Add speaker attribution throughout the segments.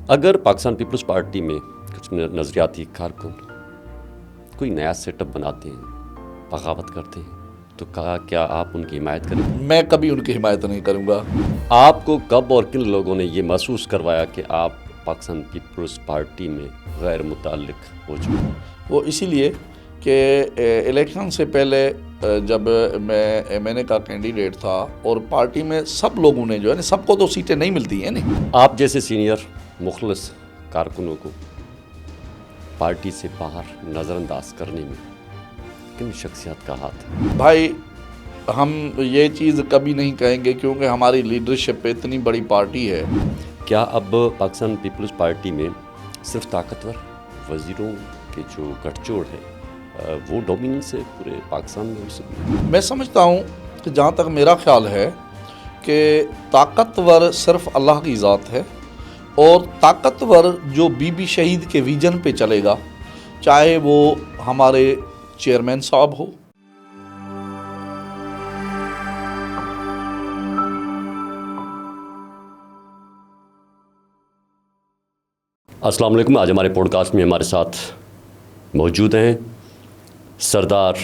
Speaker 1: अगर Pakistan peoples party में कुछ नज़रियाती कारकुन कोई नया सेटअप बनाते हैं, बगावत करते हैं, तो क्या आप उनकी हिमायत करेंगे?
Speaker 2: मैं कभी उनकी हिमायत नहीं करूंगा।
Speaker 1: आपको कब और किन लोगों ने ये महसूस करवाया कि आप पाकिस्तान पीपल्स पार्टी में गैर मुताल्लिक हो चुके हैं?
Speaker 2: वो इसीलिए कि इलेक्शन से पहले जब मैं एमएनए का कैंडिडेट था और पार्टी में सब लोगों ने जो है ना, सबको तो सीटें नहीं मिलती हैं नहीं।
Speaker 1: आप जैसे सीनियर मुखलिस कारकुनों को पार्टी से बाहर नज़रअंदाज करने में किन शख्सियत का हाथ है?
Speaker 2: भाई, हम ये चीज़ कभी नहीं कहेंगे क्योंकि हमारी लीडरशिप पे इतनी बड़ी पार्टी है।
Speaker 1: क्या अब पाकिस्तान पीपल्स पार्टी में सिर्फ ताकतवर वज़ीरों के जो गठजोड़ है वो डोमिनेंस है पूरे पाकिस्तान में?
Speaker 2: मैं समझता हूँ कि जहाँ तक मेरा ख्याल है कि ताकतवर सिर्फ अल्लाह की ज़ात है और ताकतवर जो बीबी शहीद के विजन पे चलेगा, चाहे वो हमारे चेयरमैन साहब हो,
Speaker 1: अस्सलाम वालेकुम। आज हमारे पॉडकास्ट में हमारे साथ मौजूद हैं सरदार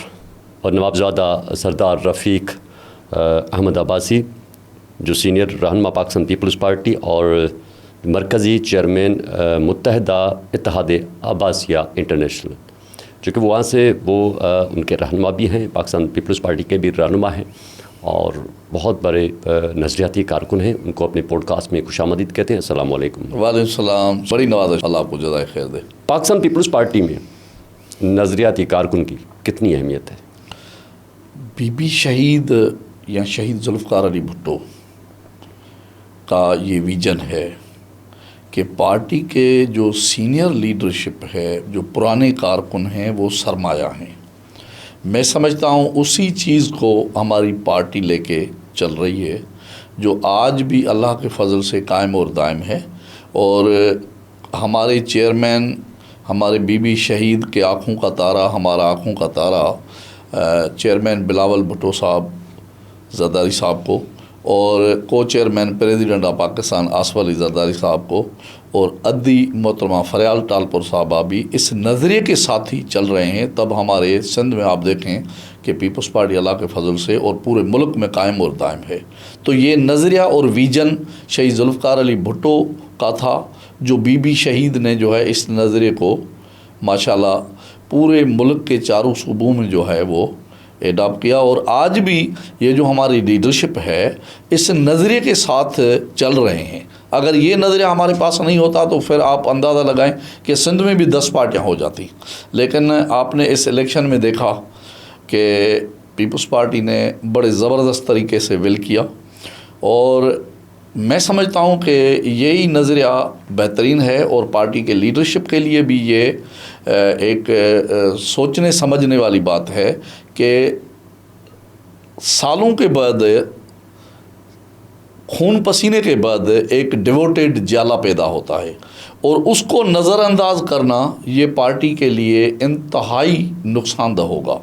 Speaker 1: और नवाबजादा सरदार रफ़ीक अहमद अब्बासी, जो सीनियर रहनुमा पाकिस्तान पीपल्स पार्टी और मरकज़ी चेयरमैन मुत्तहदा इत्तेहाद अब्बासिया इंटरनेशनल, जो कि वहाँ से वो उनके रहनुमा भी हैं, पाकिस्तान पीपल्स पार्टी के भी रहनुमा हैं और बहुत बड़े नज़रियाती कारकुन हैं। उनको अपने पॉडकास्ट में खुशामदीद कहते हैं। अस्सलाम वालेकुम।
Speaker 2: वालेकुम सलाम। बड़ी नवाज़, अल्लाह आपको जज़ाए खैर दे।
Speaker 1: पाकिस्तान पीपल्स पार्टी में नज़रियाती कारकुन की कितनी अहमियत है?
Speaker 2: बीबी शहीद या शहीद जुल्फ़िकार अली भुट्टो का ये विजन है कि पार्टी के जो सीनियर लीडरशिप है, जो पुराने कारकुन हैं, वो सरमाया हैं। मैं समझता हूँ उसी चीज़ को हमारी पार्टी लेके चल रही है, जो आज भी अल्लाह के फ़ज़ल से कायम और दायम है। और हमारे चेयरमैन, हमारे बीबी शहीद के आँखों का तारा, हमारा आँखों का तारा चेयरमैन बिलावल भुट्टो साहब ज़रदारी साहब को और को chairman president of Pakistan Asaf Ali Zardari साहब को और अद्दी मोहतरमा फरयाल टालपुर साहबा भी इस नज़रिए के साथ ही चल रहे हैं। तब हमारे सिंध में आप देखें कि पीपल्स पार्टी अल्लाह के फ़ज़ल से और पूरे मुल्क में कायम और दायम है। तो ये नज़रिया और विजन शहीद जुल्फ़िकार अली भुट्टो का था, जो बीबी शहीद ने जो है इस नज़रिए को माशाल्लाह पूरे मुल्क के चारों सूबों में जो है वो एडॉप्ट किया। और आज भी ये जो हमारी लीडरशिप है इस नज़रिए के साथ चल रहे हैं। अगर ये नज़रिया हमारे पास नहीं होता तो फिर आप अंदाज़ा लगाएं कि सिंध में भी 10 पार्टियाँ हो जाती। लेकिन आपने इस इलेक्शन में देखा कि पीपल्स पार्टी ने बड़े ज़बरदस्त तरीके से विल किया और मैं समझता हूँ कि यही नज़रिया बेहतरीन है और पार्टी के लीडरशिप के लिए भी ये एक सोचने समझने वाली बात है कि सालों के बाद, खून पसीने के बाद एक डिवोटेड जाला पैदा होता है और उसको नज़रअंदाज करना ये पार्टी के लिए इंतहाई नुकसानदह होगा।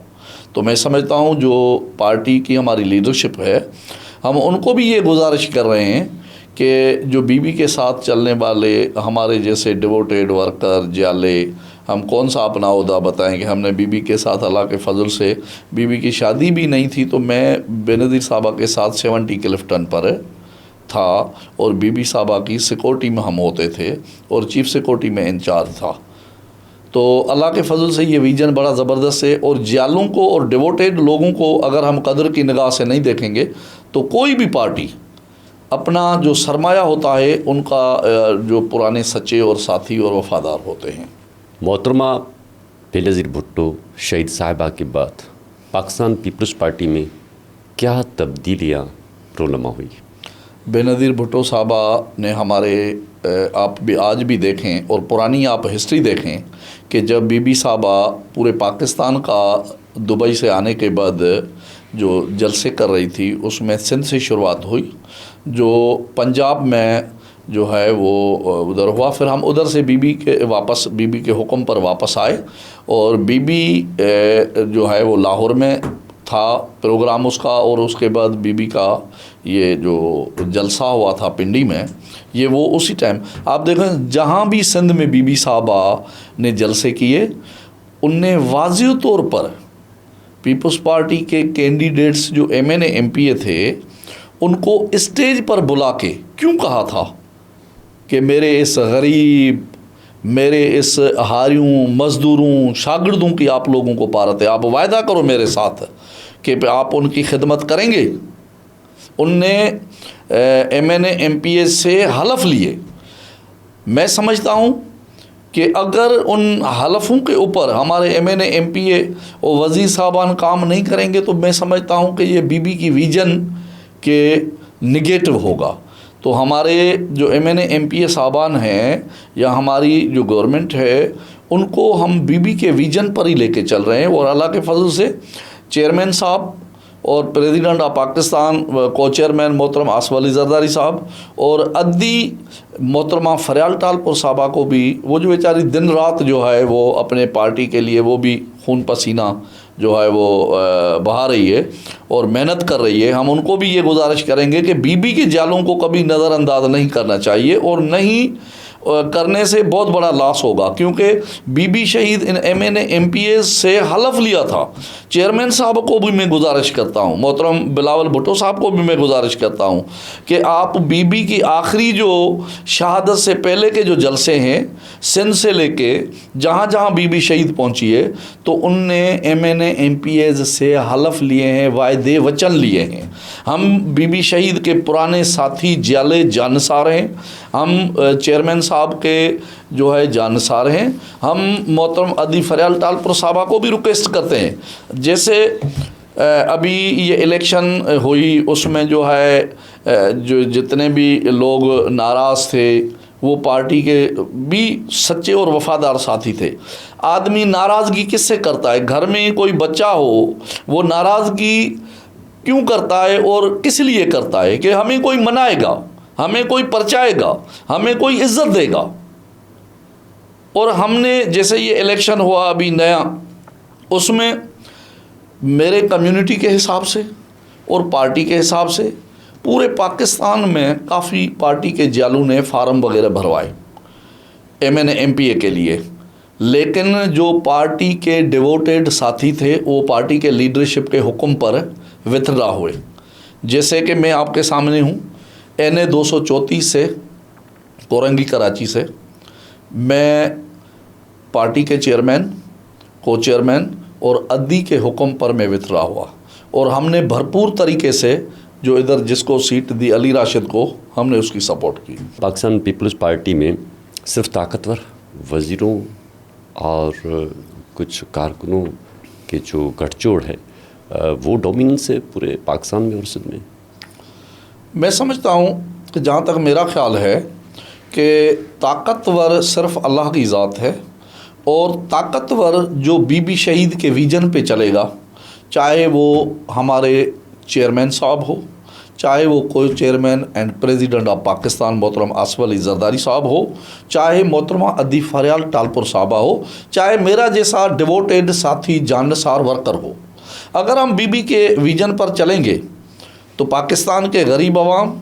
Speaker 2: तो मैं समझता हूँ जो पार्टी की हमारी लीडरशिप है, हम उनको भी ये गुजारिश कर रहे हैं कि जो बीबी के साथ चलने वाले हमारे जैसे डिवोटेड वर्कर जाले, हम कौन सा अपना ओहदा बताएंगे। हमने बीबी के साथ अल्लाह के फ़ज़ल से, बीबी की शादी भी नहीं थी तो मैं बेनज़ीर साहबा के साथ 70 क्लिफ्टन पर था और बीबी साहबा की सिक्योरिटी में हम होते थे और चीफ़ सिक्योरिटी में इंचार्ज था। तो अल्लाह के फ़ज़ल से ये विजन बड़ा ज़बरदस्त है और जालों को और डिवोटेड लोगों को अगर हम कदर की निगाह से नहीं देखेंगे तो कोई भी पार्टी अपना जो सरमाया होता है उनका जो पुराने सच्चे और साथी और वफ़ादार होते हैं।
Speaker 1: मोहतरमा बेनज़ीर भुट्टो शहीद साहिबा के बाद पाकिस्तान पीपल्स पार्टी में क्या तब्दीलियाँ रोनमा हुई?
Speaker 2: बेनज़ीर भुट्टो साहबा ने हमारे, आप भी आज भी देखें और पुरानी आप हिस्ट्री देखें कि जब बीबी साहबा पूरे पाकिस्तान का दुबई से आने के बाद जो जलसे कर रही थी उसमें सिंध से शुरुआत हुई, जो पंजाब में जो है वो उधर हुआ, फिर हम उधर से बीबी के हुक्म पर वापस आए और बीबी जो है वो लाहौर में था प्रोग्राम उसका और उसके बाद बीबी का ये जो जलसा हुआ था पिंडी में, ये वो उसी टाइम आप देखें जहाँ भी सिंध में बीबी साहबा ने जलसे किए, उनने वाज़ेह तौर पर पीपल्स पार्टी के कैंडिडेट्स जो MNA MPA थे उनको स्टेज पर बुला के क्यों कहा था कि मेरे इस गरीब, मेरे इस हारियों, मज़दूरों, शागिर्दों की आप लोगों को पारत है, आप वायदा करो मेरे साथ कि आप उनकी खिदमत करेंगे। उनने MNA MPA से हलफ लिए। मैं समझता हूँ कि अगर उन हलफों के ऊपर हमारे MNA MPA और वज़ीर साहबान काम नहीं करेंगे तो मैं समझता हूँ कि ये बीबी की विजन के निगेटिव होगा। तो हमारे जो MNA MPA साहबान हैं या हमारी जो गवर्नमेंट है, उनको हम बीबी के विजन पर ही लेके चल रहे हैं। और अल्लाह के फजल से चेयरमैन साहब और प्रेसिडेंट ऑफ पाकिस्तान को चेयरमैन मोहतरम आसफ अली जरदारी साहब और अद्दी मोहतरमा फरियाल टालपुर साहबा को भी, वो जो बेचारी दिन रात जो है वो अपने पार्टी के लिए वो भी खून पसीना जो है वो बहा रही है और मेहनत कर रही है, हम उनको भी ये गुजारिश करेंगे कि बीबी के जालों को कभी नज़रअंदाज नहीं करना चाहिए और नहीं करने से बहुत बड़ा लॉस होगा। क्योंकि बीबी शहीद इन MNA MPA से हलफ लिया था। चेयरमैन साहब को भी मैं गुजारिश करता हूँ, मोहतरम बिलावल भुट्टो साहब को भी मैं गुजारिश करता हूँ कि आप बीबी की आखिरी जो शहादत से पहले के जो जलसे हैं सिंध से लेके जहाँ जहाँ बीबी शहीद पहुँची है, तो उनने MNA MPA से हलफ लिए हैं, वायदे वचन लिए हैं। हम बीबी शहीद के पुराने साथी जाले जानसार हैं, हम चेयरमैन साहब के जो है जानसार हैं। हम मोहतरम अदी फरियाल टालपुर साहबा को भी रिक्वेस्ट करते हैं, जैसे अभी ये इलेक्शन हुई उसमें जो है जो जितने भी लोग नाराज़ थे वो पार्टी के भी सच्चे और वफादार साथी थे। आदमी नाराज़गी किससे करता है? घर में कोई बच्चा हो वो नाराज़गी क्यों करता है और किस लिए करता है? कि हमें कोई मनाएगा, हमें कोई परचाएगा, हमें कोई इज्जत देगा। और हमने जैसे ये इलेक्शन हुआ अभी नया, उसमें मेरे कम्युनिटी के हिसाब से और पार्टी के हिसाब से पूरे पाकिस्तान में काफ़ी पार्टी के जालू ने फार्म वगैरह भरवाए MNA MPA के लिए, लेकिन जो पार्टी के डिवोटेड साथी थे वो पार्टी के लीडरशिप के हुक्म पर विथड्रा हुए। जैसे कि मैं आपके सामने हूँ, NA 234 से कोरंगी कराची से मैं पार्टी के चेयरमैन, को चेयरमैन और अद्दी के हुक्म पर मैं विथड्रा हुआ और हमने भरपूर तरीके से जो इधर जिसको सीट दी अली राशिद को, हमने उसकी सपोर्ट की।
Speaker 1: पाकिस्तान पीपल्स पार्टी में सिर्फ ताकतवर वज़ीरों और कुछ कारकुनों के जो गठजोड़ है वो डोमिनेंस है पूरे पाकिस्तान में और सिंध में।
Speaker 2: मैं समझता हूँ कि जहाँ तक मेरा ख्याल है कि ताकतवर सिर्फ अल्लाह की ज़ात है और ताकतवर जो बीबी शहीद के विजन पे चलेगा, चाहे वो हमारे चेयरमैन साहब हो, चाहे वो कोई chairman and president of Pakistan मोहतरम आसफ अली जरदारी साहब हो, चाहे मोहतरमा अदी फरियाल टालपुर साहबा हो, चाहे मेरा जैसा डिवोटेड साथी जानसार वर्कर हो, अगर हम बीबी के विजन पर चलेंगे तो पाकिस्तान के गरीब आवाम,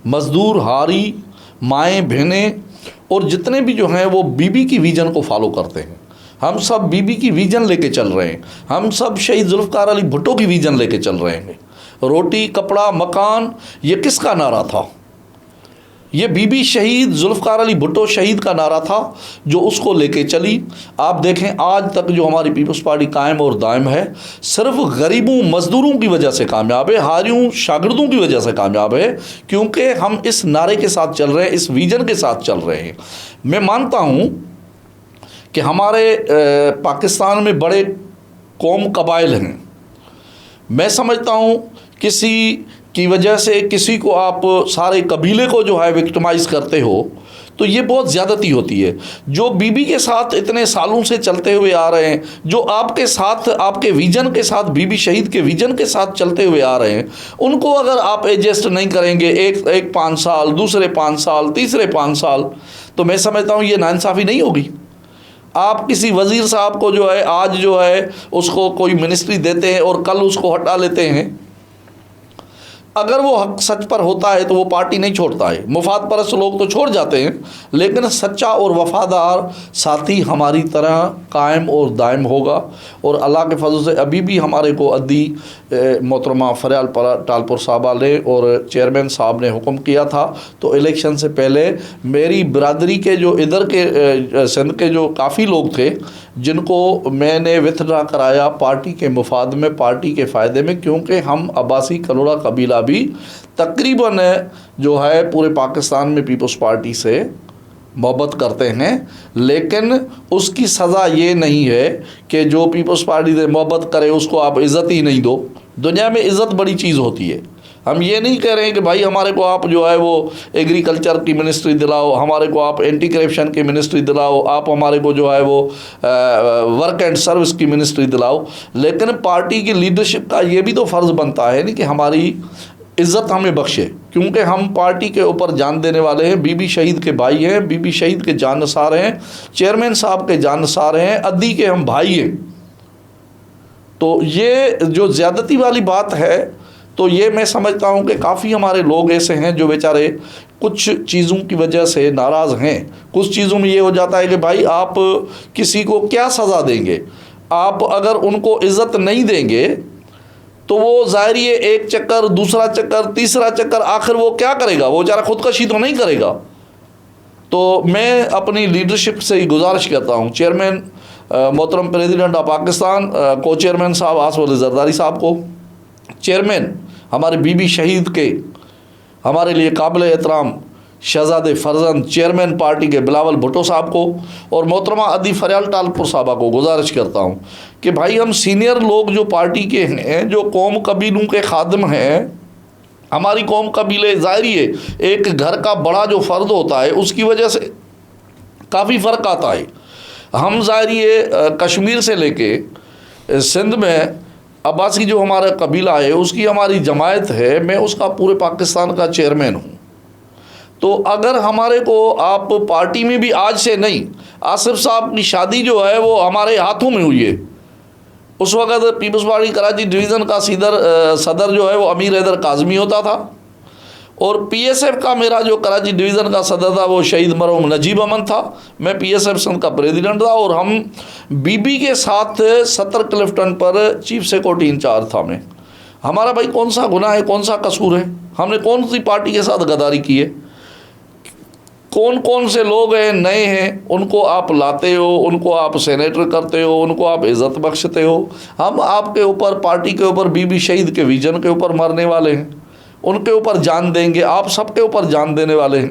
Speaker 2: मज़दूर, हारी, माएँ, बहनें और जितने भी जो हैं वो बीबी की विजन को फॉलो करते हैं। हम सब बीबी की विजन लेके चल रहे हैं, हम सब शहीद जुल्फ़िकार अली भुट्टो की विजन लेके चल रहे हैं। रोटी, कपड़ा, मकान, ये किसका नारा था? ये बीबी शहीद जुल्फ़िकार अली भुट्टो शहीद का नारा था जो उसको लेके चली। आप देखें आज तक जो हमारी पीपल्स पार्टी कायम और दायम है, सिर्फ गरीबों, मज़दूरों की वजह से कामयाब है, हारियों, शागिर्दों की वजह से कामयाब है, क्योंकि हम इस नारे के साथ चल रहे हैं, इस विजन के साथ चल रहे हैं। मैं मानता हूँ कि हमारे पाकिस्तान में बड़े कौम कबाइल हैं। मैं समझता हूँ किसी की वजह से किसी को आप सारे कबीले को जो है विक्टिमाइज़ करते हो तो ये बहुत ज़्यादती होती है। जो बीबी के साथ इतने सालों से चलते हुए आ रहे हैं, जो आपके साथ, आपके विजन के साथ, बीबी शहीद के विजन के साथ चलते हुए आ रहे हैं, उनको अगर आप एडजस्ट नहीं करेंगे, एक 5 साल, दूसरे 5 साल, तीसरे 5 साल, तो मैं समझता हूँ ये नाइंसाफ़ी नहीं होगी। आप किसी वज़ीर साहब को जो है आज जो है उसको कोई मिनिस्ट्री देते हैं और कल उसको हटा लेते हैं। अगर वो हक सच पर होता है तो वो पार्टी नहीं छोड़ता है। मुफाद परस्त लोग तो छोड़ जाते हैं, लेकिन सच्चा और वफादार साथी हमारी तरह कायम और दायम होगा। और अल्लाह के फजल से अभी भी हमारे को अद्दी मोहतरमा फरियाल टालपुर साहबा ने और चेयरमैन साहब ने हुक्म किया था, तो इलेक्शन से पहले मेरी बरादरी के जो इधर के सिंध के जो काफ़ी लोग थे जिनको मैंने विथड्रा कराया पार्टी के मुफाद में, पार्टी के फ़ायदे में, क्योंकि हम अब्बासी कलोड़ा कबीला भी तकरीबन जो है पूरे पाकिस्तान में पीपल्स पार्टी से मोहब्बत करते हैं। लेकिन उसकी सज़ा ये नहीं है कि जो पीपल्स पार्टी से मोहब्बत करे उसको आप इज़्ज़त ही नहीं दो। दुनिया में इज़्ज़त बड़ी चीज़ होती है। हम ये नहीं कह रहे हैं कि भाई हमारे को आप जो है वो एग्रीकल्चर की मिनिस्ट्री दिलाओ, हमारे को आप एंटी करप्शन की मिनिस्ट्री दिलाओ, आप हमारे को जो है वो वर्क एंड सर्विस की मिनिस्ट्री दिलाओ। लेकिन पार्टी की लीडरशिप का ये भी तो फ़र्ज़ बनता है नहीं कि हमारी इज़्ज़त हमें बख्शे, क्योंकि हम पार्टी के ऊपर जान देने वाले हैं। बीबी शहीद के भाई हैं, बीबी शहीद के जानसार हैं, चेयरमैन साहब के जानसार हैं, अद्दी के हम भाई हैं। तो ये जो ज़्यादती वाली बात है, तो ये मैं समझता हूँ कि काफ़ी हमारे लोग ऐसे हैं जो बेचारे कुछ चीज़ों की वजह से नाराज़ हैं। कुछ चीज़ों में ये हो जाता है कि भाई आप किसी को क्या सज़ा देंगे, आप अगर उनको इज़्ज़त नहीं देंगे तो वो ज़ाहिर है एक चक्कर, दूसरा चक्कर, तीसरा चक्कर, आखिर वो क्या करेगा, वो बेचारा खुदकशी तो नहीं करेगा। तो मैं अपनी लीडरशिप से ही गुजारिश करता हूँ चेयरमैन मोहतरम प्रेसिडेंट ऑफ पाकिस्तान को चेयरमैन साहब आसिफ अली जरदारी साहब को, चेयरमैन हमारे बीबी शहीद के हमारे लिए काबिल एहतराम शहजादे फरजंद चेयरमैन पार्टी के बिलावल भुट्टो साहब को और मोहतरमा अद्दी फरियाल टालपुर साहबा को गुजारिश करता हूँ कि भाई हम सीनियर लोग जो पार्टी के हैं, जो कौम कबीलों के खादिम हैं, हमारी कौम कबीले ज़ाहिर है एक घर का बड़ा जो फ़र्द होता है उसकी वजह से काफ़ी फ़र्क आता है। हम ज़ाहिर है कश्मीर से लेके सिंध में अब्बासी जो हमारा कबीला है उसकी हमारी जमायत है, मैं उसका पूरे पाकिस्तान का चेयरमैन हूँ। तो अगर हमारे को आप पार्टी में भी आज से नहीं, आसिफ साहब की शादी जो है वो हमारे हाथों में हुई है। उस वक़्त पीपल्स पार्टी कराची डिवीज़न का सदर जो है वो अमीर हैदर काज़मी होता था और पीएसएफ का मेरा जो कराची डिवीज़न का सदर था वो शहीद मरहूम नजीब अमन था। मैं पीएसएफ सिंध का प्रेसिडेंट था और हम बीबी के साथ 70 क्लिफ्टन पर चीफ सिक्योरिटी इंचार्ज था मैं। हमारा भाई कौन सा गुनाह है, कौन सा कसूर है, हमने कौन सी पार्टी के साथ गद्दारी की है? कौन कौन से लोग हैं नए हैं उनको आप लाते हो, उनको आप सेनेटर करते हो, उनको आप इज़्ज़त बख्शते हो। हम आपके ऊपर, पार्टी के ऊपर, बीबी शहीद के विजन के ऊपर मरने वाले हैं, उनके ऊपर जान देंगे, आप सबके ऊपर जान देने वाले हैं।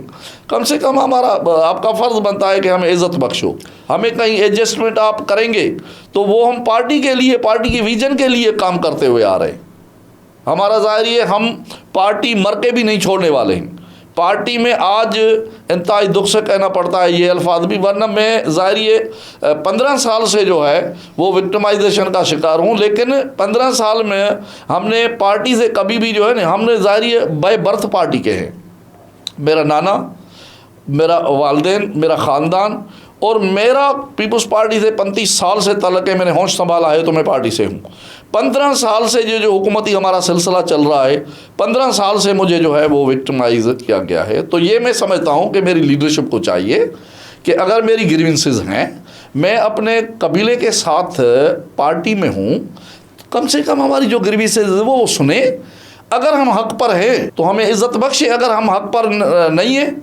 Speaker 2: कम से कम हमारा आपका फ़र्ज़ बनता है कि हमें इज़्ज़त बख्शो। हमें कहीं एडजस्टमेंट आप करेंगे तो वो हम पार्टी के लिए, पार्टी के विजन के लिए काम करते हुए आ रहे हैं। हमारा ज़ाहिर है हम पार्टी मर के भी नहीं छोड़ने वाले हैं। पार्टी में आज इंतहाई दुख से कहना पड़ता है ये अल्फाज भी, वरना मैं ज़ाहिर ये 15 साल से जो है वो विक्टिमाइजेशन का शिकार हूँ। लेकिन 15 साल में हमने पार्टी से कभी भी जो है ना, हमने ज़ाहिर ये बाय बर्थ पार्टी के हैं। मेरा नाना, मेरा वालदेन, मेरा ख़ानदान और मेरा पीपल्स पार्टी से 35 साल से तलक है। मैंने होश संभाला है तो मैं पार्टी से हूँ। 15 साल से जो हुकूमती हमारा सिलसिला चल रहा है, 15 साल से मुझे जो है वो विक्टिमाइज किया गया है। तो ये मैं समझता हूँ कि मेरी लीडरशिप को चाहिए कि अगर मेरी ग्रीवेंसेस हैं, मैं अपने कबीले के साथ पार्टी में हूँ, कम से कम हमारी जो ग्रीवेंसेस वो सुने। अगर हम हक पर हैं तो हमें इज़्ज़त बख्शे, अगर हम हक पर नहीं है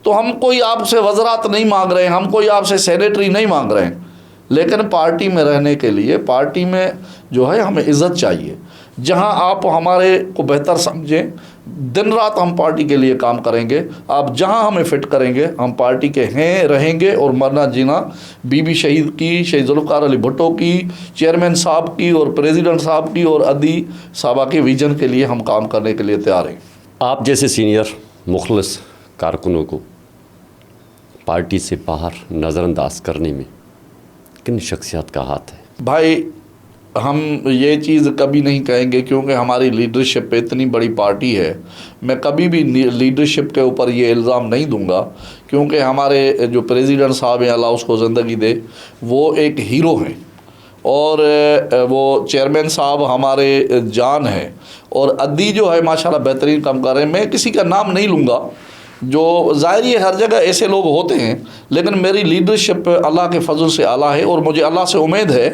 Speaker 2: तो हम कोई आपसे वज़रात नहीं मांग रहे हैं, हम कोई आपसे सेनेटरी नहीं मांग रहे हैं। लेकिन पार्टी में रहने के लिए, पार्टी में जो है हमें इज़्ज़त चाहिए। जहां आप हमारे को बेहतर समझें, दिन रात हम पार्टी के लिए काम करेंगे। आप जहां हमें फिट करेंगे हम पार्टी के हैं, रहेंगे और मरना जीना बीबी शहीद की, शहीद जुल्फ़िकार अली भुट्टो की, चेयरमैन साहब की और प्रेसिडेंट साहब की और अद्दी साहबा के विजन के लिए हम काम करने के लिए तैयार हैं।
Speaker 1: आप जैसे सीनियर मुखलिस कारकुनों को पार्टी से बाहर नज़रअंदाज करने में किन शख्सियत का हाथ है?
Speaker 2: भाई हम ये चीज़ कभी नहीं कहेंगे, क्योंकि हमारी लीडरशिप इतनी बड़ी पार्टी है। मैं कभी भी लीडरशिप के ऊपर ये इल्ज़ाम नहीं दूंगा, क्योंकि हमारे जो प्रेसिडेंट साहब हैं, अल्लाह उसको ज़िंदगी दे, वो एक हीरो हैं और वो चेयरमैन साहब हमारे जान हैं, और अद्दी जो है माशाल्लाह बेहतरीन काम कर रहे हैं। मैं किसी का नाम नहीं लूँगा, जो ज़ाहिर है हर जगह ऐसे लोग होते हैं, लेकिन मेरी लीडरशिप अल्लाह के फजल से आला है, और मुझे अल्लाह से उम्मीद है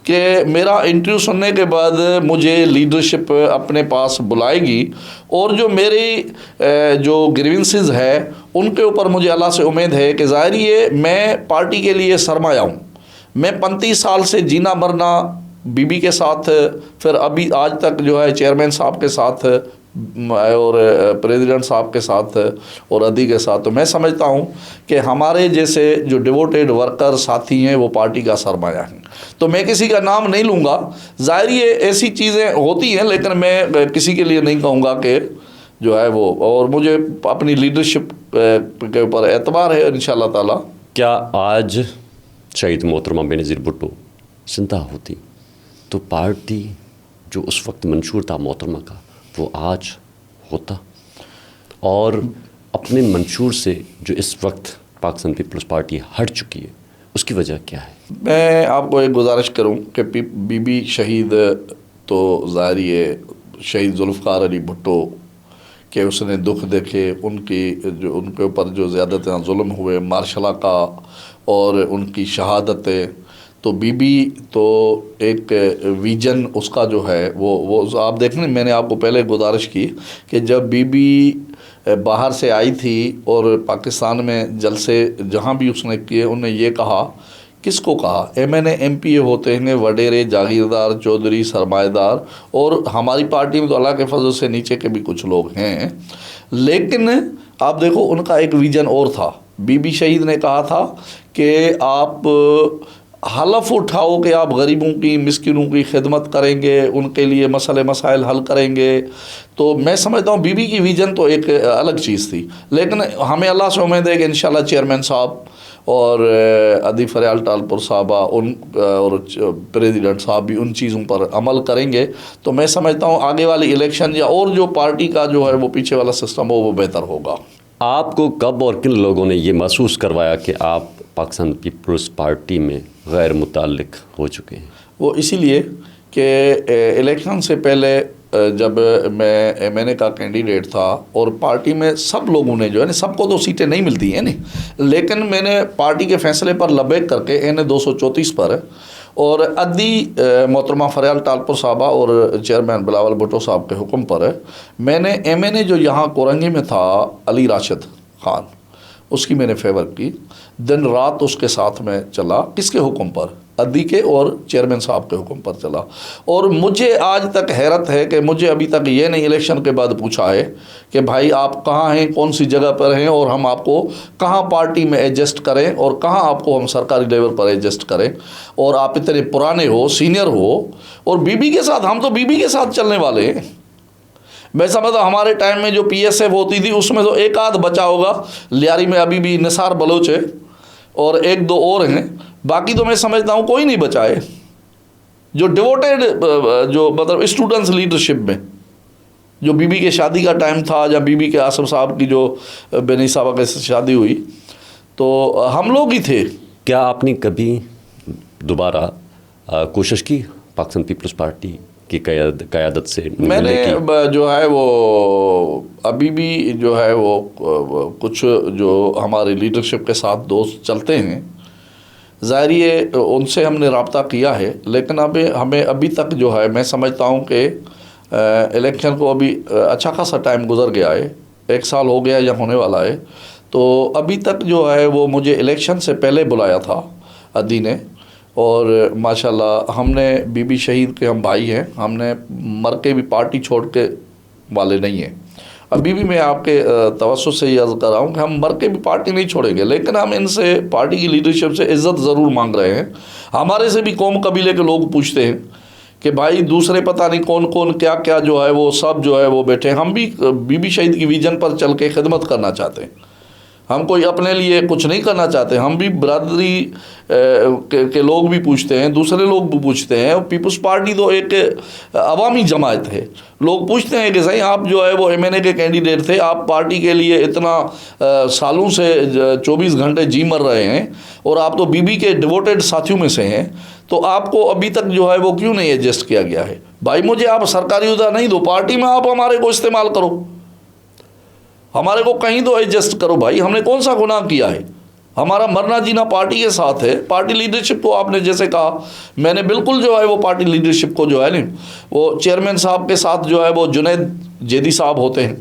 Speaker 2: कि मेरा इंटरव्यू सुनने के बाद मुझे लीडरशिप अपने पास बुलाएगी, और जो मेरी जो ग्रीवेंसेस है उनके ऊपर मुझे अल्लाह से उम्मीद है कि ज़ाहिर है मैं पार्टी के लिए सरमाया हूँ। मैं 35 साल से जीना मरना बीबी के साथ, फिर अभी आज तक जो है चेयरमैन साहब के साथ और प्रेसिडेंट साहब के साथ और अदी के साथ, तो मैं समझता हूँ कि हमारे जैसे जो डिवोटेड वर्कर साथी हैं वो पार्टी का सरमाया है। तो मैं किसी का नाम नहीं लूँगा, ज़ाहिर ये ऐसी चीज़ें होती हैं, लेकिन मैं किसी के लिए नहीं कहूँगा कि जो है वो, और मुझे अपनी लीडरशिप के ऊपर एतबार है इंशाअल्लाह ताला।
Speaker 1: क्या आज शहीद मोहतरमा बेनज़ीर भुट्टो जिंदा होती तो पार्टी जो उस वक्त मंशूर था मोहतरमा का वो आज होता, और अपने मंशूर से जो इस वक्त पाकिस्तान पीपल्स पार्टी हट चुकी है उसकी वजह क्या है?
Speaker 2: मैं आपको एक गुजारिश करूं कि बीबी शहीद तो ज़ाहिर है शहीद जुल्फ़िकार अली भुट्टो के उसने दुख देखे, उनकी जो उनके ऊपर जो ज़्यादा जुल्म हुए मार्शला का और उनकी शहादतें, तो बीबी तो एक विजन उसका जो है वो आप देखें, मैंने आपको पहले गुजारिश की कि जब बीबी बाहर से आई थी और पाकिस्तान में जलसे जहाँ भी उसने किए, उन्होंने ये कहा, किसको कहा, MNA MPA होते हैं वडेरे, जागीरदार, चौधरी, सरमाएदार, और हमारी पार्टी में तो अल्लाह के फजल से नीचे के भी कुछ लोग हैं, लेकिन आप देखो उनका एक विजन और था। बीबी शहीद ने कहा था कि आप हलफ उठाओ कि आप गरीबों की, मिस्किनों की खिदमत करेंगे, उनके लिए मसले मसाइल हल करेंगे। तो मैं समझता हूँ बीबी की विज़न तो एक अलग चीज़ थी, लेकिन हमें अल्लाह से उम्मीद है कि इंशाल्लाह चेयरमैन साहब और अदी फरयाल टालपुर साहबा उन और प्रेसिडेंट साहब भी उन चीज़ों पर अमल करेंगे। तो मैं समझता हूँ आगे वाली इलेक्शन या और जो पार्टी का जो है वो पीछे वाला सिस्टम हो वो बेहतर होगा।
Speaker 1: आपको कब और किन लोगों ने ये महसूस करवाया कि आप पाकिस्तान पीपल्स पार्टी में गैर मुताल्लिक हो चुके हैं?
Speaker 2: वो इसीलिए कि इलेक्शन से पहले जब मैं MNA का कैंडिडेट था और पार्टी में सब लोगों ने जो है ना, सबको तो सीटें नहीं मिलती हैं नहीं, लेकिन मैंने पार्टी के फैसले पर लबैक करके NA 234 पर और अदी मोहतरमा फरयाल टालपुर साहबा और चेयरमैन बिलावल भुट्टो साहब के हुक्म पर मैंने MNA जो यहाँ कोरंगी में था अली राशिद खान, उसकी मैंने फेवर की, दिन रात उसके साथ में चला। किसके हुक्म पर? अदी के और चेयरमैन साहब के हुक्म पर चला। और मुझे आज तक हैरत है कि मुझे अभी तक ये नहीं इलेक्शन के बाद पूछा है कि भाई आप कहाँ हैं, कौन सी जगह पर हैं, और हम आपको कहाँ पार्टी में एडजस्ट करें और कहाँ आपको हम सरकारी लेवल पर एडजस्ट करें, और आप इतने पुराने हो, सीनियर हो, और बीबी के साथ, हम तो बीबी के साथ चलने वाले हैं। मैं समझता हमारे टाइम में जो PSF होती थी उसमें तो एक आध बचा होगा, लियारी में अभी भी निसार बलोच है और एक दो और हैं, बाकी तो मैं समझता हूँ कोई नहीं बचा है जो डिवोटेड, जो मतलब स्टूडेंट्स लीडरशिप में, जो बीबी के शादी का टाइम था या बीबी के आसफ साहब की जो बेनी साहबा के शादी हुई तो हम लोग ही थे।
Speaker 1: क्या आपने कभी दोबारा कोशिश की पाकिस्तान पीपल्स पार्टी की क़यादत से?
Speaker 2: मैंने जो है वो अभी भी जो है वो कुछ जो हमारे लीडरशिप के साथ दोस्त चलते हैं, ज़ाहिर है उनसे हमने रब्ता किया है, लेकिन अभी हमें अभी तक जो है मैं समझता हूँ कि इलेक्शन को अभी अच्छा खासा टाइम गुजर गया है, 1 साल हो गया या होने वाला है, तो अभी तक जो है वो मुझे इलेक्शन से पहले बुलाया था अदी ने, और माशाल्लाह हमने बीबी शहीद के हम भाई हैं, हमने मर के भी पार्टी छोड़ के वाले नहीं हैं। अभी भी मैं आपके तवज्जुह से ये अर्ज़ कर रहा हूँ कि हम मर के भी पार्टी नहीं छोड़ेंगे, लेकिन हम इनसे पार्टी की लीडरशिप से इज़्ज़त ज़रूर मांग रहे हैं। हमारे से भी कौम कबीले के लोग पूछते हैं कि भाई दूसरे पता नहीं कौन कौन क्या क्या जो है वो सब जो है वो बैठे, हम भी बीबी शहीद की विजन पर चल के खिदमत करना चाहते हैं। हम कोई अपने लिए कुछ नहीं करना चाहते, हम भी बरादरी के लोग भी पूछते हैं, दूसरे लोग भी पूछते हैं। और पीपल्स पार्टी तो एक अवामी जमात है। लोग पूछते हैं कि सही आप जो है वो एमएनए के कैंडिडेट थे, आप पार्टी के लिए इतना सालों से 24 घंटे जी मर रहे हैं और आप तो बीबी के डिवोटेड साथियों में से हैं, तो आपको अभी तक जो है वो क्यों नहीं एडजस्ट किया गया है? भाई मुझे आप सरकारी उदा नहीं दो, पार्टी में आप हमारे को इस्तेमाल करो, हमारे को कहीं तो एडजस्ट करो भाई। हमने कौन सा गुनाह किया है? हमारा मरना जीना पार्टी के साथ है। पार्टी लीडरशिप को आपने जैसे कहा, मैंने बिल्कुल जो है वो पार्टी लीडरशिप को जो है नहीं, वो चेयरमैन साहब के साथ जो है वो जुनैद जेदी साहब होते हैं,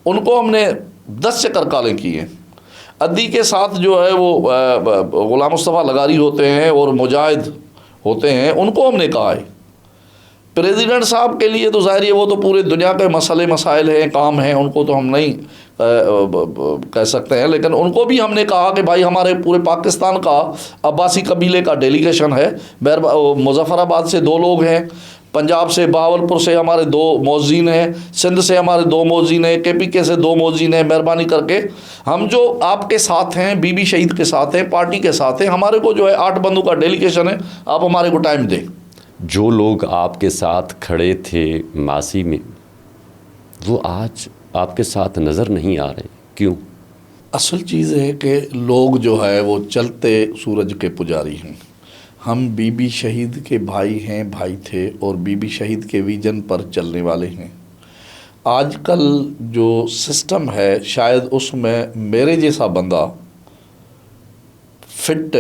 Speaker 2: उनको हमने 10 चक्कर कालें की हैं। अद्दी के साथ जो है वो गुलाम मुस्तफ़ा लगारी होते हैं और मुजाहिद होते हैं, उनको हमने कहा है। प्रेसिडेंट साहब के लिए तो ज़ाहिर है वो तो पूरे दुनिया के मसले मसाइल हैं, काम हैं, उनको तो हम नहीं कह सकते हैं, लेकिन उनको भी हमने कहा कि भाई हमारे पूरे पाकिस्तान का अब्बासी कबीले का डेलीगेशन है। मुजफ्फराबाद से 2 लोग हैं, पंजाब से बहावलपुर से हमारे 2 मौज़ीन हैं, सिंध से हमारे 2 मौज़ीन हैं, KPK से 2 मौज़ीन हैं। मेहरबानी करके हम जो आपके साथ हैं, बीबी शहीद के साथ हैं, पार्टी के साथ हैं, हमारे को जो है 8 बंदों का डेलीगेशन है, आप हमारे को टाइम दें।
Speaker 1: जो लोग आपके साथ खड़े थे मासी में, वो आज आपके साथ नज़र नहीं आ रहे, क्यों?
Speaker 2: असल चीज़ है कि लोग जो है वो चलते सूरज के पुजारी हैं। हम बीबी शहीद के भाई हैं, भाई थे, और बीबी शहीद के विजन पर चलने वाले हैं। आजकल जो सिस्टम है, शायद उसमें मेरे जैसा बंदा फिट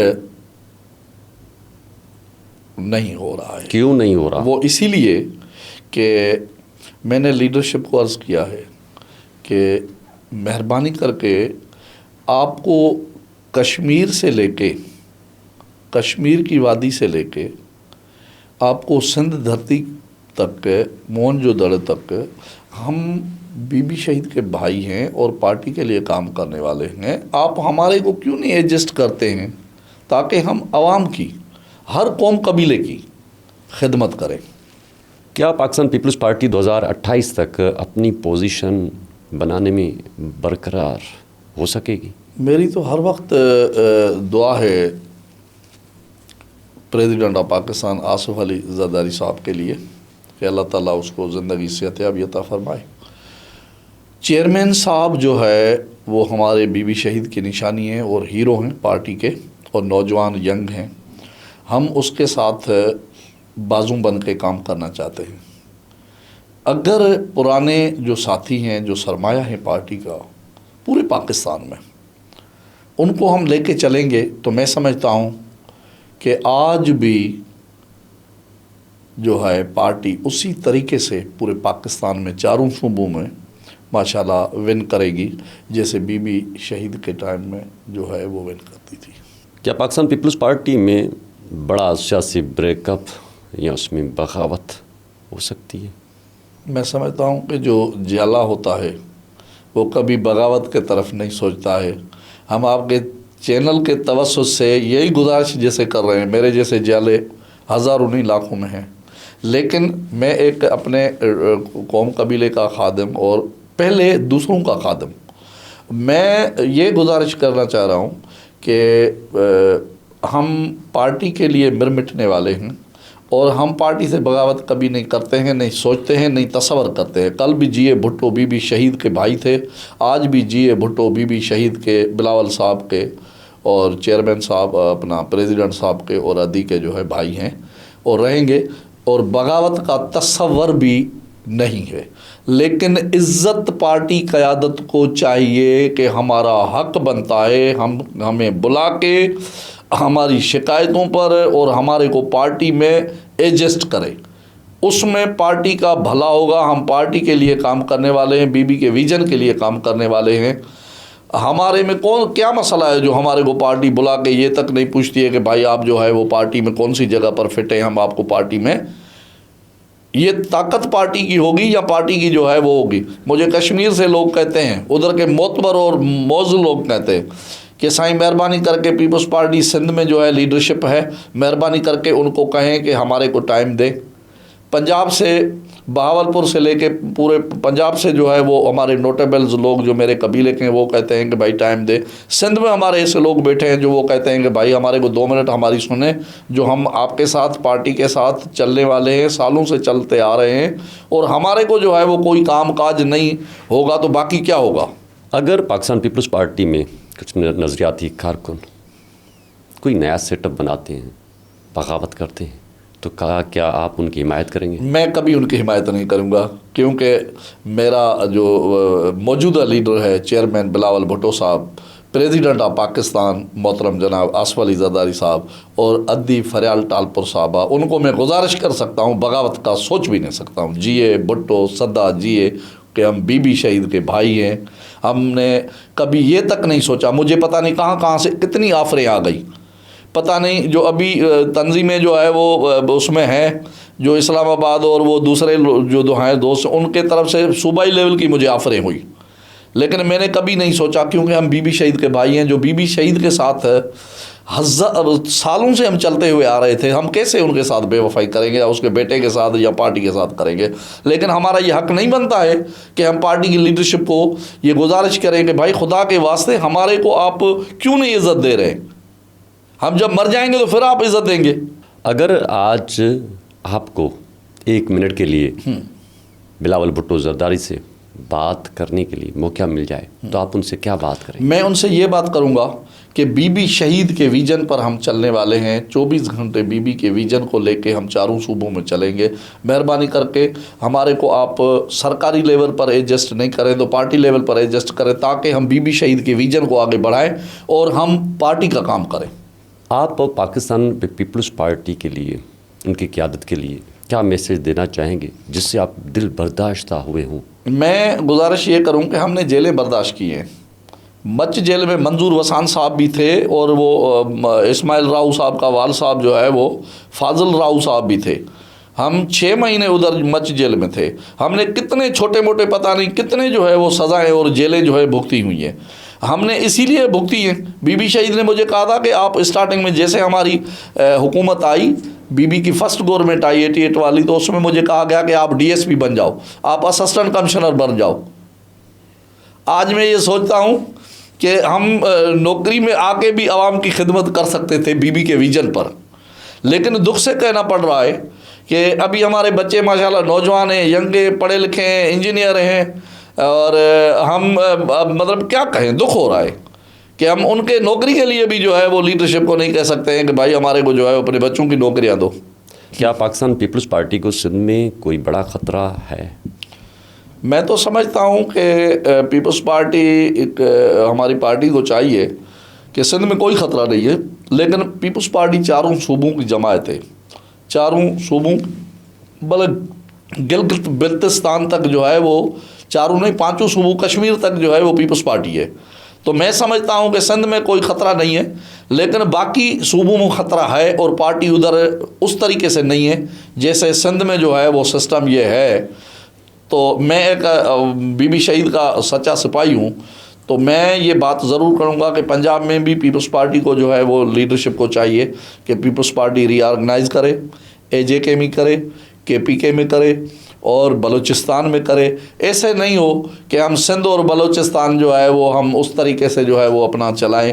Speaker 2: नहीं हो रहा है।
Speaker 1: क्यों नहीं हो रहा?
Speaker 2: वो इसीलिए कि मैंने लीडरशिप को अर्ज़ किया है कि मेहरबानी करके आपको कश्मीर से लेके, कश्मीर की वादी से लेके आपको सिंध धरती तक, मोहनजोदड़ो तक, हम बीबी शहीद के भाई हैं और पार्टी के लिए काम करने वाले हैं। आप हमारे को क्यों नहीं एडजस्ट करते हैं ताकि हम आवाम की, हर कौम कबीले की खिदमत करें?
Speaker 1: क्या पाकिस्तान पीपल्स पार्टी 2028 तक अपनी पोजीशन बनाने में बरकरार हो सकेगी?
Speaker 2: मेरी तो हर वक्त दुआ है प्रेसिडेंट ऑफ पाकिस्तान आसिफ अली जरदारी साहब के लिए कि अल्लाह ताला उसको ज़िंदगी सेहतयाबी अता फरमाए। चेयरमैन साहब जो है वो हमारे बीबी शहीद की निशानी है और हीरो हैं पार्टी के, और नौजवान यंग हैं। हम उसके साथ बाजू बन के काम करना चाहते हैं। अगर पुराने जो साथी हैं, जो सरमाया है पार्टी का पूरे पाकिस्तान में, उनको हम लेके चलेंगे तो मैं समझता हूँ कि आज भी जो है पार्टी उसी तरीके से पूरे पाकिस्तान में चारों सूबों में माशाल्लाह विन करेगी, जैसे बीबी शहीद के टाइम में जो है वो विन करती थी।
Speaker 1: क्या पाकिस्तान पीपल्स पार्टी में बड़ा सियासी ब्रेकअप या उसमें बगावत हो सकती है?
Speaker 2: मैं समझता हूँ कि जो जाला होता है वो कभी बगावत के तरफ नहीं सोचता है। हम आपके चैनल के तवज्जुह से यही गुजारिश जैसे कर रहे हैं, मेरे जैसे जाले हज़ारों नहीं लाखों में हैं, लेकिन मैं एक अपने कौम कबीले का खादिम और पहले दूसरों का खादिम, मैं ये गुजारिश करना चाह रहा हूँ कि हम पार्टी के लिए मिर मिटने वाले हैं और हम पार्टी से बगावत कभी नहीं करते हैं, नहीं सोचते हैं, नहीं तस्वर करते हैं। कल भी जीए भुट्टो बीबी शहीद के भाई थे, आज भी जीए भुट्टो बीबी शहीद के, बिलावल साहब के और चेयरमैन साहब अपना प्रेसिडेंट साहब के और अदी के जो है भाई हैं और रहेंगे, और बगावत का तस्वर भी नहीं है। लेकिन इज़्ज़त पार्टी क़यादत को चाहिए कि हमारा हक बनता है, हमें बुला के हमारी शिकायतों पर और हमारे को पार्टी में एडजस्ट करें, उसमें पार्टी का भला होगा। हम पार्टी के लिए काम करने वाले हैं, बीबी के विजन के लिए काम करने वाले हैं। हमारे में कौन क्या मसला है जो हमारे को पार्टी बुला के ये तक नहीं पूछती है कि भाई आप जो है वो पार्टी में कौन सी जगह पर फिट है, हम आपको पार्टी में, ये ताकत पार्टी की होगी या पार्टी की जो है वो होगी। मुझे कश्मीर से लोग कहते हैं, उधर के मोतबर और मौजूद लोग कहते हैं कि साईं मेहरबानी करके पीपल्स पार्टी सिंध में जो है लीडरशिप है, मेहरबानी करके उनको कहें कि हमारे को टाइम दें। पंजाब से बहावलपुर से लेके पूरे पंजाब से जो है वो हमारे नोटेबल्स लोग जो मेरे कबीले के हैं वो कहते हैं कि भाई टाइम दे। सिंध में हमारे ऐसे लोग बैठे हैं जो वो कहते हैं कि भाई हमारे को 2 मिनट हमारी सुने, जो हम आपके साथ पार्टी के साथ चलने वाले हैं, सालों से चलते आ रहे हैं, और हमारे को जो है वो कोई काम काज नहीं होगा तो बाकी क्या होगा।
Speaker 1: अगर पाकिस्तान पीपल्स पार्टी में कुछ नज़रियाती कारकुन कोई नया सेटअप बनाते हैं, बगावत करते हैं, तो क्या आप उनकी हिमायत करेंगे?
Speaker 2: मैं कभी उनकी हिमायत नहीं करूंगा, क्योंकि मेरा जो मौजूदा लीडर है चेयरमैन बिलावल भुट्टो साहब, प्रेसिडेंट ऑफ पाकिस्तान मोहतरम जनाब आसिफ अली जरदारी साहब और अद्दी फरियाल टालपुर साहबा, उनको मैं गुजारिश कर सकता हूँ, बगावत का सोच भी नहीं सकता हूँ। जिए भुट्टो सदा जिए कि हम बीबी शहीद के भाई हैं। हमने कभी ये तक नहीं सोचा, मुझे पता नहीं कहाँ कहाँ से कितनी आफरें आ गई, पता नहीं। जो अभी तंजीमें जो है वो उसमें है, जो इस्लामाबाद और वो दूसरे जो दो हैं दोस्त, उनके तरफ से सूबाई लेवल की मुझे आफरें हुई, लेकिन मैंने कभी नहीं सोचा, क्योंकि हम बीबी शहीद के भाई हैं। जो बीबी शहीद के साथ सालों से हम चलते हुए आ रहे थे, हम कैसे उनके साथ बेवफाई करेंगे, या उसके बेटे के साथ या पार्टी के साथ करेंगे। लेकिन हमारा ये हक नहीं बनता है कि हम पार्टी की लीडरशिप को ये गुजारिश करें कि भाई खुदा के वास्ते हमारे को आप क्यों नहीं इज़्ज़त दे रहे हैं, हम जब मर जाएंगे तो फिर आप इज़्ज़त देंगे।
Speaker 1: अगर आज आपको 1 मिनट के लिए बिलावल भुट्टो जरदारी से बात करने के लिए मौका मिल जाए तो आप उनसे क्या बात करेंगे?
Speaker 2: मैं उनसे ये बात करूँगा कि बीबी शहीद के विज़न पर हम चलने वाले हैं। 24 घंटे बीबी के विज़न को लेके हम चारों सूबों में चलेंगे। मेहरबानी करके हमारे को आप सरकारी लेवल पर एडजस्ट नहीं करें तो पार्टी लेवल पर एडजस्ट करें, ताकि हम बीबी शहीद के विज़न को आगे बढ़ाएं और हम पार्टी का काम करें।
Speaker 1: आप पाकिस्तान पीपल्स पार्टी के लिए, उनकी क़यादत के लिए क्या मैसेज देना चाहेंगे जिससे आप दिल बर्दाश्ता हुए हों?
Speaker 2: मैं गुजारिश ये करूं कि हमने जेलें बर्दाश्त की हैं। मच जेल में मंजूर वसान साहब भी थे, और वो इस्माइल राव साहब का वाल साहब जो है वो फाजिल राव साहब भी थे। हम 6 महीने उधर मच जेल में थे। हमने कितने छोटे मोटे पता नहीं कितने जो है वो सज़ाएँ और जेलें जो है भुगती हुई हैं। हमने इसीलिए भुगती हैं। बीबी शहीद ने मुझे कहा था कि आप स्टार्टिंग में जैसे हमारी हुकूमत आई, बीबी की फर्स्ट गवर्नमेंट आई 88 वाली, तो उसमें मुझे कहा गया कि आप डीएसपी बन जाओ, आप असिस्टेंट कमिश्नर बन जाओ। आज मैं ये सोचता हूँ कि हम नौकरी में आके भी आवाम की खिदमत कर सकते थे बीबी के विजन पर, लेकिन दुख से कहना पड़ रहा है कि अभी हमारे बच्चे माशाल्लाह नौजवान हैं, यंग हैं, पढ़े लिखे हैं, इंजीनियर हैं, और हम मतलब क्या कहें, दुख हो रहा है कि हम उनके नौकरी के लिए भी जो है वो लीडरशिप को नहीं कह सकते हैं कि भाई हमारे को जो है अपने बच्चों की नौकरियां दो।
Speaker 1: क्या पाकिस्तान पीपल्स पार्टी को सिंध में कोई बड़ा ख़तरा है?
Speaker 2: मैं तो समझता हूँ कि पीपल्स पार्टी हमारी पार्टी को चाहिए कि सिंध में कोई ख़तरा नहीं है, लेकिन पीपल्स पार्टी चारों सूबों की जमात है। चारों सूबों बल्कि गिलगित बिल्तिस्तान तक जो है वो, चारों नहीं 5 सूबों, कश्मीर तक जो है वो पीपल्स पार्टी है। तो मैं समझता हूँ कि सिंध में कोई ख़तरा नहीं है, लेकिन बाकी सूबों में ख़तरा है, और पार्टी उधर उस तरीके से नहीं है जैसे सिंध में जो है वो सिस्टम ये है। तो मैं एक बीबी शहीद का सच्चा सिपाही हूँ, तो मैं ये बात ज़रूर करूँगा कि पंजाब में भी पीपल्स पार्टी को जो है वो लीडरशिप को चाहिए कि पीपल्स पार्टी रीऑर्गेनाइज़ करे, AJK में करे, KPK में करे और बलूचिस्तान में करे। ऐसे नहीं हो कि हम सिंध और बलूचिस्तान जो है वो हम उस तरीके से जो है वो अपना चलाएं,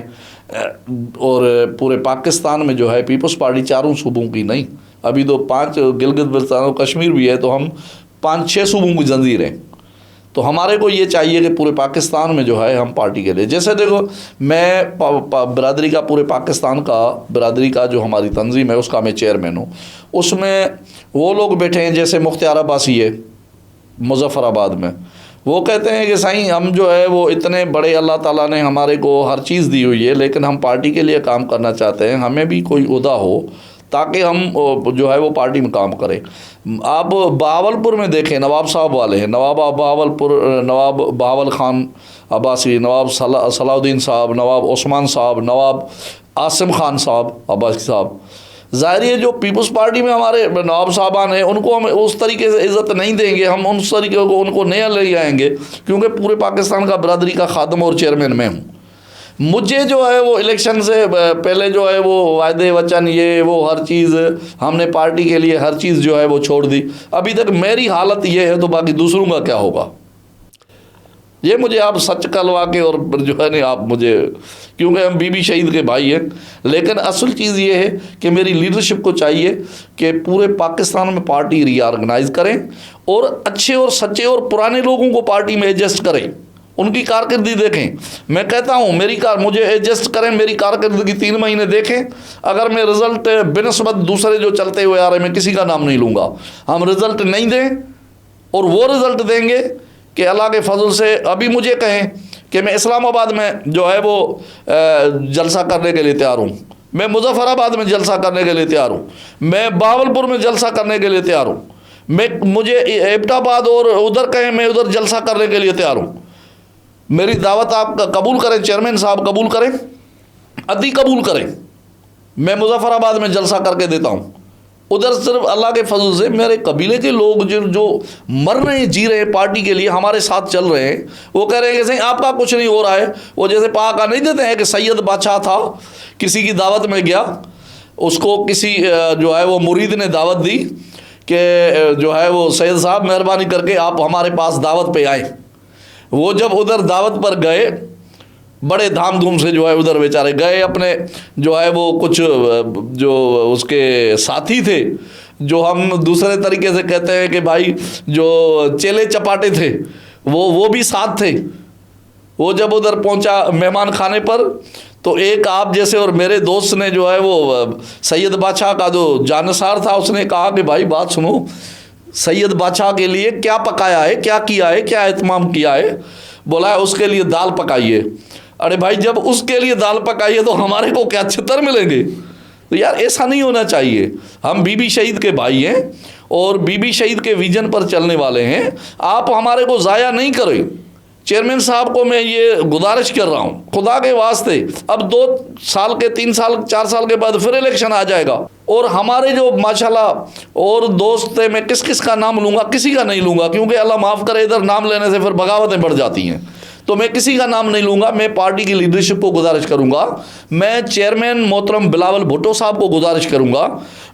Speaker 2: और पूरे पाकिस्तान में जो है पीपल्स पार्टी चारों सूबों की नहीं, अभी तो 5 गिलगित बिल्तिस्तान और कश्मीर भी है, तो हम 5-6 सूबों की जंजीर हैं। तो हमारे को ये चाहिए कि पूरे पाकिस्तान में जो है हम पार्टी के लिए, जैसे देखो मैं बिरादरी का, पूरे पाकिस्तान का बिरादरी का जो हमारी तंजीम है उसका मैं चेयरमैन हूँ। उसमें वो लोग बैठे हैं जैसे मुख्तियार अब्बासी है मुजफ्फराबाद में, वो कहते हैं कि साईं हम जो है वो इतने बड़े, अल्लाह ताला ने हमारे को हर चीज़ दी हुई है, लेकिन हम पार्टी के लिए काम करना चाहते हैं, हमें भी कोई ओहदा हो ताकि हम जो है वो पार्टी में काम करें। आप बहावलपुर में देखें, नवाब साहब वाले हैं, नवाब बहावलपुर, नवाब बहावल खान अब्बासी, नवाब सलाउद्दीन साहब, नवाब उस्मान साहब, नवाब आसिम खान साहब अब्बासी साहब। ज़ाहिर है जो पीपल्स पार्टी में हमारे नवाब साहबान हैं उनको हम उस तरीके से इज़्ज़त नहीं देंगे, हम उस तरीके को उनको नया ले आएंगे, क्योंकि पूरे पाकिस्तान का बिरादरी का खादम और चेयरमैन मैं हूँ। मुझे जो है वो इलेक्शन से पहले जो है वो वायदे वचन ये वो हर चीज़ हमने पार्टी के लिए हर चीज़ जो है वो छोड़ दी। अभी तक मेरी हालत ये है तो बाकी दूसरों का क्या होगा, ये मुझे आप सच करवा के और जो है ना आप मुझे, क्योंकि हम बीबी शहीद के भाई हैं। लेकिन असल चीज़ ये है कि मेरी लीडरशिप को चाहिए कि पूरे पाकिस्तान में पार्टी रीऑर्गेनाइज करें और अच्छे और सच्चे और पुराने लोगों को पार्टी में एडजस्ट करें, उनकी कारकर्दगी देखें। मैं कहता हूँ मुझे एडजस्ट करें, मेरी कारकर्दगी 3 महीने देखें। अगर मैं रिज़ल्ट बिनस्बत दूसरे जो चलते हुए आ रहे मैं किसी का नाम नहीं लूँगा, हम रिज़ल्ट नहीं दें और वो रिज़ल्ट देंगे कि अल्लाह के फजल से अभी मुझे कहें कि मैं इस्लामाबाद में जो है वो जलसा करने के लिए तैयार हूँ, मैं मुजफ्फराबाद में जलसा करने के लिए तैयार हूँ, मैं बहावलपुर में जलसा करने के लिए तैयार हूँ, मुझे एबटाबाद और उधर कहें मैं उधर जलसा करने के लिए तैयार हूँ। मेरी दावत आप कबूल करें, चेयरमैन साहब कबूल करें, अदी कबूल करें, मैं मुजफ्फराबाद में जलसा करके देता हूँ। उधर सिर्फ अल्लाह के फजल से मेरे कबीले के लोग जो मर रहे हैं, जी रहे हैं पार्टी के लिए, हमारे साथ चल रहे हैं, वो कह रहे हैं कि सही आपका कुछ नहीं हो रहा है। वो जैसे पाका नहीं देते हैं कि सैयद बादशाह था, किसी की दावत में गया, उसको किसी जो है वो मुरीद ने दावत दी कि जो है वो सैयद साहब मेहरबानी करके आप हमारे पास दावत पे आए। वो जब उधर दावत पर गए, बड़े धाम धूम से जो है उधर बेचारे गए, अपने जो है वो कुछ जो उसके साथी थे, जो हम दूसरे तरीके से कहते हैं कि भाई जो चेले चपाटे थे, वो भी साथ थे। वो जब उधर पहुंचा मेहमान खाने पर, तो एक आप जैसे और मेरे दोस्त ने जो है वो सैयद बादशाह का जो जानसार था, उसने कहा कि भाई बात सुनो, सैयद बादशाह के लिए क्या पकाया है, क्या किया है, क्या एहतमाम किया है? बोला है उसके लिए दाल पकाइए। अरे भाई जब उसके लिए दाल पकाइए तो हमारे को क्या छितर मिलेंगे? तो यार ऐसा नहीं होना चाहिए। हम बीबी शहीद के भाई हैं और बीबी शहीद के विजन पर चलने वाले हैं, आप हमारे को ज़ाया नहीं करें। चेयरमैन साहब को मैं ये गुजारिश कर रहा हूँ, खुदा के वास्ते, अब 2 साल के 3 साल 4 साल के बाद फिर इलेक्शन आ जाएगा और हमारे जो माशाल्लाह और दोस्त थे, मैं किस किस का नाम लूँगा, किसी का नहीं लूँगा, क्योंकि अल्लाह माफ़ करे इधर नाम लेने से फिर बगावतें बढ़ जाती हैं, तो मैं किसी का नाम नहीं लूँगा। मैं पार्टी की लीडरशिप को गुजारिश करूँगा, मैं चेयरमैन मोहतरम बिलावल भुट्टो साहब को गुजारिश करूँगा,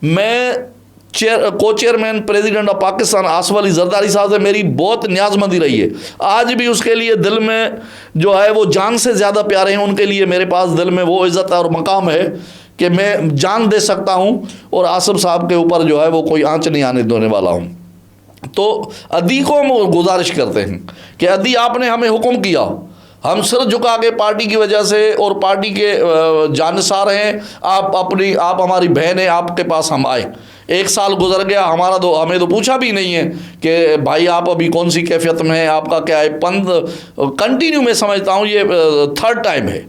Speaker 2: मैं को chairman president of Pakistan Asif Ali Zardari साहब से मेरी बहुत न्याजमंदी रही है, आज भी उसके लिए दिल में जो है वो जान से ज़्यादा प्यारे हैं, उनके लिए मेरे पास दिल में वो इज़्ज़त और मकाम है कि मैं जान दे सकता हूँ और आसिफ साहब के ऊपर जो है वो कोई आंच नहीं आने देने वाला हूँ। तो अदी को हम गुजारिश करते हैं कि अदी आपने हमें हुक्म किया, हम सिर झुका के पार्टी की वजह से और पार्टी के जानसार हैं, आप हमारी बहन है, आपके पास हम आए। 1 साल गुजर गया, हमें तो पूछा भी नहीं है कि भाई आप अभी कौन सी कैफियत में हैं, आपका क्या है। कंटिन्यू मैं समझता हूँ ये 3rd टाइम है,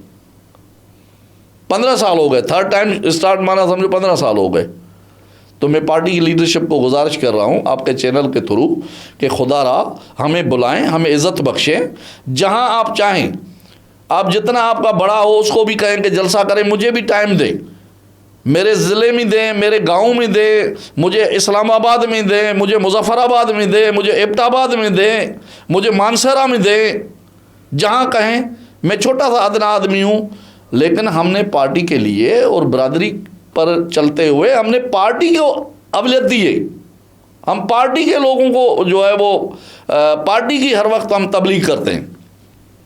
Speaker 2: 15 साल हो गए, 3rd टाइम स्टार्ट माना समझो 15 साल हो गए। तो मैं पार्टी की लीडरशिप को गुजारिश कर रहा हूँ आपके चैनल के थ्रू कि खुदा रहा हमें बुलाएं, हमें इज़्ज़त बख्शें, जहाँ आप चाहें, आप जितना आपका बड़ा हो उसको भी कहें कि जलसा करें, मुझे भी टाइम दें, मेरे ज़िले में दें, मेरे गांव में दें, मुझे इस्लामाबाद में दें, मुझे मुजफ्फराबाद में दें, मुझे एबटाबाद में दें, मुझे मानसरा में दें, जहाँ कहें। मैं छोटा सा अदना आदमी हूँ, लेकिन हमने पार्टी के लिए और बरादरी पर चलते हुए हमने पार्टी को अवलियत दी है। हम पार्टी के लोगों को जो है वो पार्टी की हर वक्त हम तबलीग करते हैं।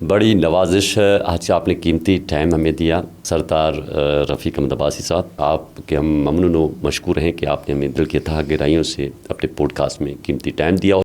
Speaker 1: बड़ी नवाजिश है, आज का आपने कीमती टाइम हमें दिया। सरदार रफ़ीक अहमद अब्बासी साहब, आपके हम ममनून व मशकूर हैं कि आपने हमें दिल की तह गहराइयों से अपने पॉडकास्ट में कीमती टाइम दिया।